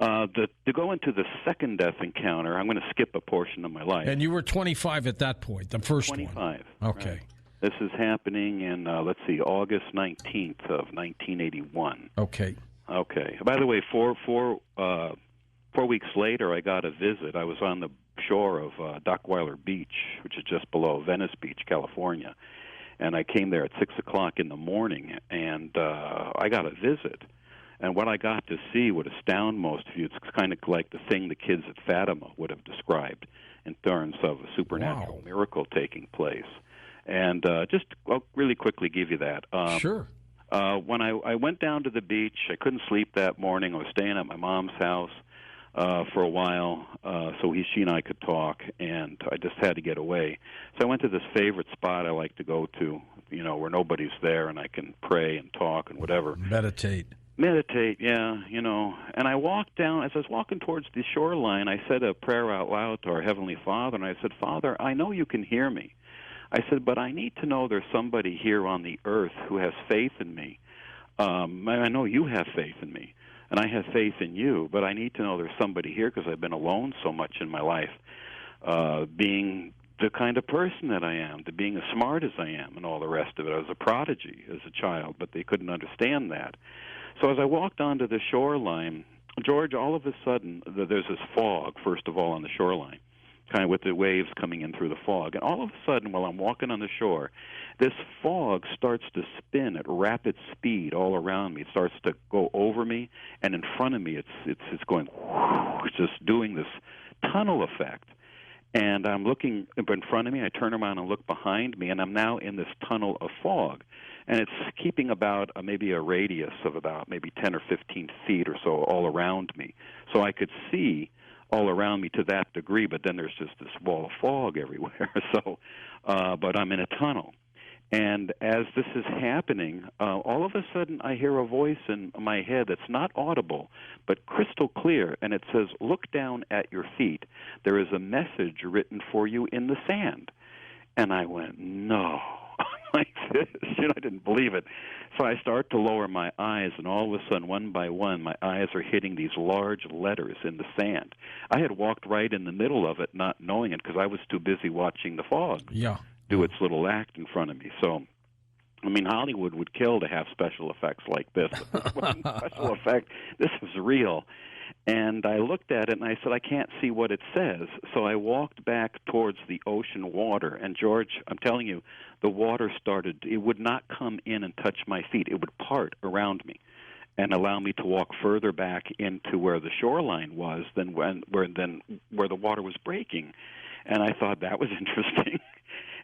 To go into the second death encounter, I'm going to skip a portion of my life. And you were 25 at that point, the first 25. one. Okay. Right. This is happening in, August 19th of 1981. Okay. Okay. By the way, 4 weeks later, I got a visit. I was on the shore of Dockwhiler Beach, which is just below Venice Beach, California. And I came there at 6 o'clock in the morning, and I got a visit. And what I got to see would astound most of you. It's kind of like the thing the kids at Fatima would have described in terms of a supernatural miracle taking place. And I'll really quickly give you that. Sure. When I went down to the beach, I couldn't sleep that morning. I was staying at my mom's house for a while, so she and I could talk, and I just had to get away. So I went to this favorite spot I like to go to, where nobody's there, and I can pray and talk and whatever. Meditate, yeah, And I walked down. As I was walking towards the shoreline, I said a prayer out loud to our Heavenly Father, and I said, Father, I know you can hear me. I said, but I need to know there's somebody here on the earth who has faith in me. I know you have faith in me, and I have faith in you, but I need to know there's somebody here because I've been alone so much in my life, being the kind of person that I am, to being as smart as I am and all the rest of it. I was a prodigy as a child, but they couldn't understand that. So as I walked onto the shoreline, George, all of a sudden, there's this fog, first of all, on the shoreline, kind of with the waves coming in through the fog. And all of a sudden, while I'm walking on the shore, this fog starts to spin at rapid speed all around me. It starts to go over me, and in front of me, it's going, it's just doing this tunnel effect. And I'm looking in front of me, I turn around and look behind me, and I'm now in this tunnel of fog. And it's keeping about maybe a radius of about maybe 10 or 15 feet or so all around me. So I could see all around me to that degree, but then there's just this wall of fog everywhere. But I'm in a tunnel. And as this is happening, all of a sudden I hear a voice in my head that's not audible, but crystal clear, and it says, look down at your feet. There is a message written for you in the sand. And I went, no, like this. I didn't believe it. So I start to lower my eyes, and all of a sudden, one by one, my eyes are hitting these large letters in the sand. I had walked right in the middle of it, not knowing it, because I was too busy watching the fog do its little act in front of me. So, Hollywood would kill to have special effects like this. But this wasn't special effect. This was real. And I looked at it, and I said, I can't see what it says. So I walked back towards the ocean water. And, George, I'm telling you, the water it would not come in and touch my feet. It would part around me and allow me to walk further back into where the shoreline was than where the water was breaking. And I thought that was interesting.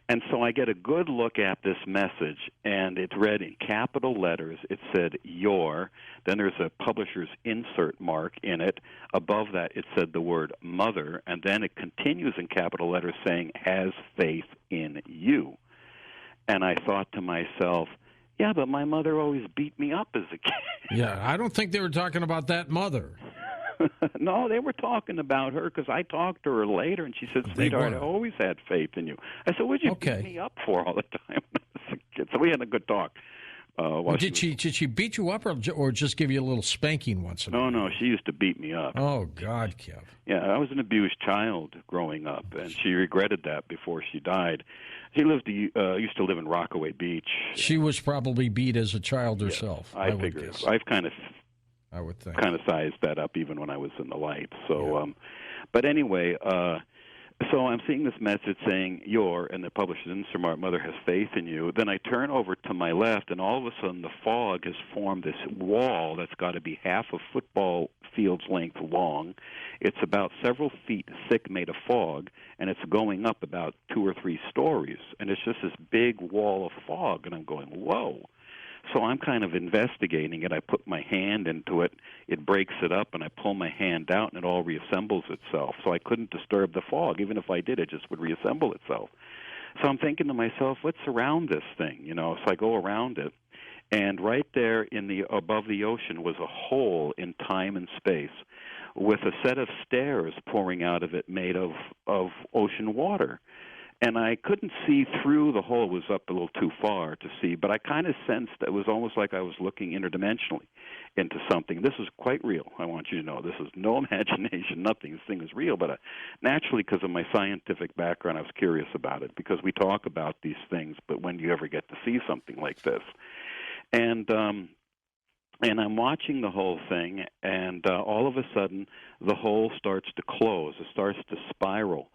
And so I get a good look at this message, and it read in capital letters. It said, your. Then there's a publisher's insert mark in it. Above that, it said the word mother, and then it continues in capital letters saying, has faith in you. And I thought to myself, yeah, but my mother always beat me up as a kid. Yeah, I don't think they were talking about that mother. No, they were talking about her because I talked to her later, and she said, sweetheart, I always had faith in you. I said, what'd you beat me up for all the time when I was a kid? So we had a good talk. Did she beat you up or just give you a little spanking once in a while? No, she used to beat me up. Oh, God, Kev. Yeah, I was an abused child growing up, and she regretted that before she died. She used to live in Rockaway Beach. She was probably beat as a child herself. I figure. I've I would think. Kind of sized that up even when I was in the light. So, but anyway, so I'm seeing this message saying, and the publisher's insert, mother has faith in you. Then I turn over to my left, and all of a sudden the fog has formed this wall that's got to be half a football field's length long. It's about several feet thick, made of fog, and it's going up about 2 or 3 stories. And it's just this big wall of fog, and I'm going, whoa. So I'm kind of investigating it. I put my hand into it. It breaks it up, and I pull my hand out, and it all reassembles itself. So I couldn't disturb the fog. Even if I did, it just would reassemble itself. So I'm thinking to myself, let's surround this thing, So I go around it, and right there above the ocean was a hole in time and space with a set of stairs pouring out of it made of ocean water. and I couldn't see through the hole. It was up a little too far to see, but I kind of sensed it was almost like I was looking interdimensionally into something. This is quite real. I want you to know this is no imagination, nothing. This thing is real, but naturally, because of my scientific background, I was curious about it, because we talk about these things, but when do you ever get to see something like this? And I'm watching the whole thing, and all of a sudden, the hole starts to close. It starts to spiral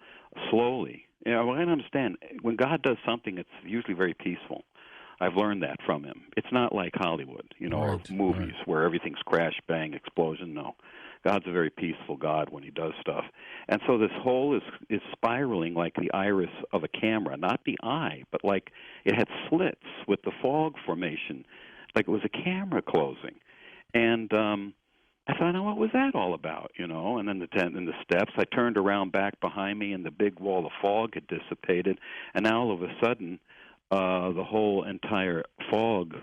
slowly. You know, I understand, when God does something, it's usually very peaceful. I've learned that from him. It's not like Hollywood, you know, or movies where everything's crash, bang, explosion. No. God's a very peaceful God when he does stuff. And so this hole is spiraling like the iris of a camera, not the eye, but like it had slits with the fog formation, like it was a camera closing. And I thought, now what was that all about, you know? And then the steps, I turned around back behind me, and the big wall of fog had dissipated. And now all of a sudden, the whole entire fog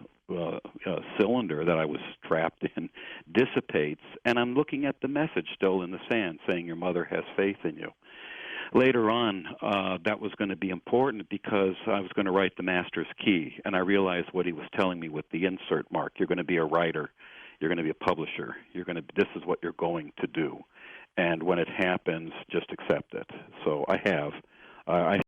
cylinder that I was trapped in dissipates, and I'm looking at the message still in the sand saying, your mother has faith in you. Later on, that was going to be important because I was going to write the master's key, and I realized what he was telling me with the insert mark. You're going to be a writer. You're going to be a publisher. This is what you're going to do. And when it happens, just accept it. So I have.